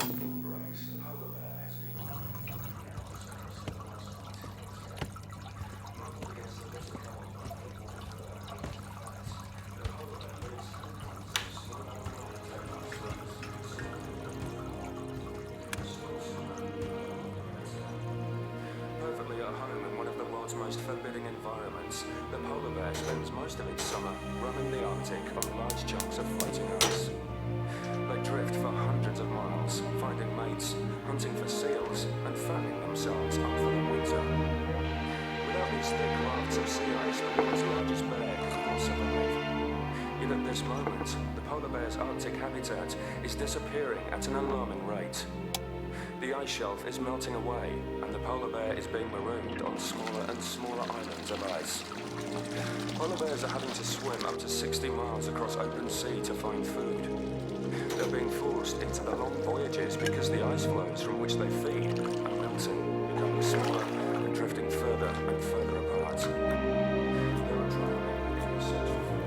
Perfectly at home in one of the world's most forbidding environments, the polar bear spends most of its summer roaming the Arctic on large chunks of floating ice. They drift for hundreds of miles, finding mates, hunting for seals, and fattening themselves up for the winter. Without these thick rafts of sea ice, the world's largest bear could not survive. Yet at this moment, the polar bear's Arctic habitat is disappearing at an alarming rate. The ice shelf is melting away, and the polar bear is being marooned on smaller and smaller islands of ice. Polar bears are having to swim up to 60 miles across open sea to find food. They're being forced into the long voyages because the ice floes from which they feed are melting, becoming smaller, and drifting further and further apart. They are traveling in the search for food.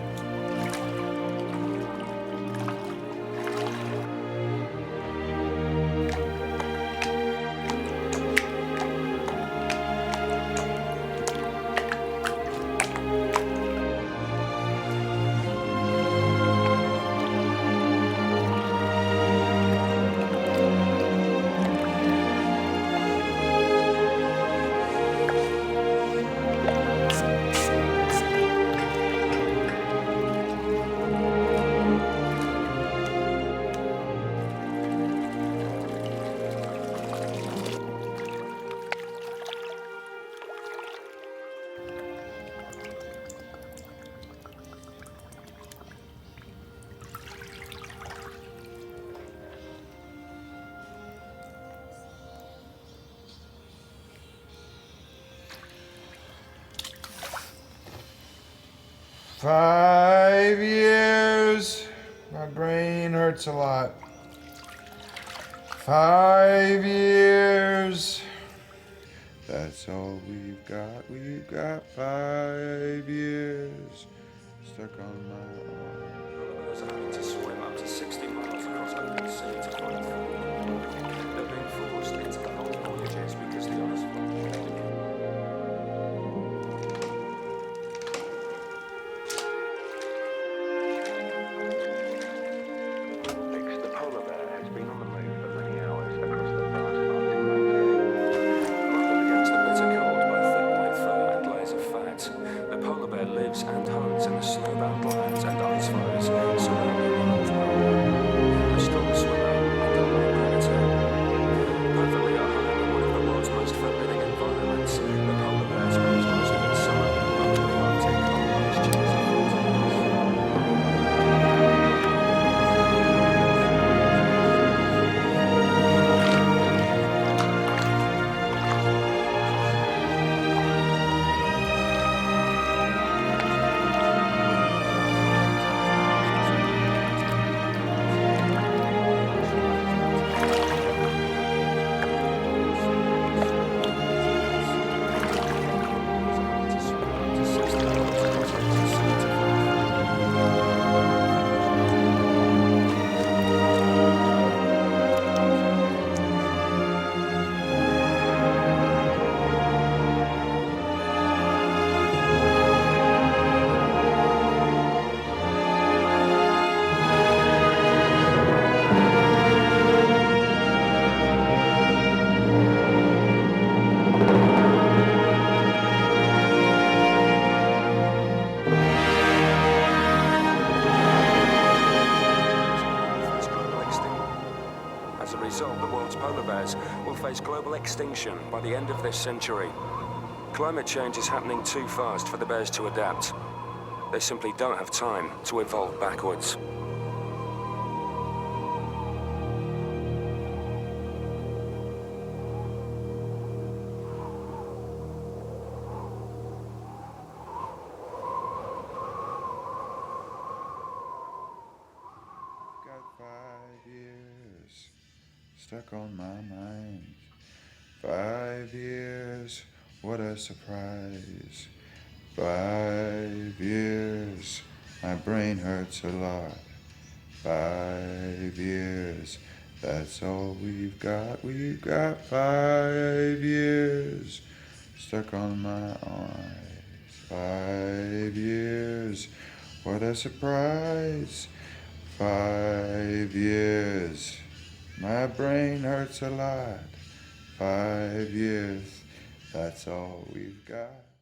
Five years. My brain hurts a lot. 5 years. That's all we've got. We've got 5 years stuck on my arm. Polar bears are having to swim up to 60 miles across open sea to find food. They're being forced into the long voyages because the ice floe. The polar bear has been on the move for many hours across the vast Arctic landscape. Muffled against the bitter cold by thick white fur and layers of fat, the polar bear lives and hunts in the snowbound lands and ice floes surrounding the North Pole. A strong swimmer and a lone predator. Perfectly at home in one of the world's most forbidding environments, the polar bear spends most of its summer roaming the Arctic on large chunks of floating ice. As a result, the world's polar bears will face global extinction by the end of this century. Climate change is happening too fast for the bears to adapt. They simply don't have time to evolve backwards. Got 5 years stuck on my mind. 5 years, what a surprise. 5 years, my brain hurts a lot. 5 years, That's all we've got. We've got 5 years stuck on my eyes. 5 years, what a surprise. 5 years, my brain hurts a lot. 5 years, that's all we've got.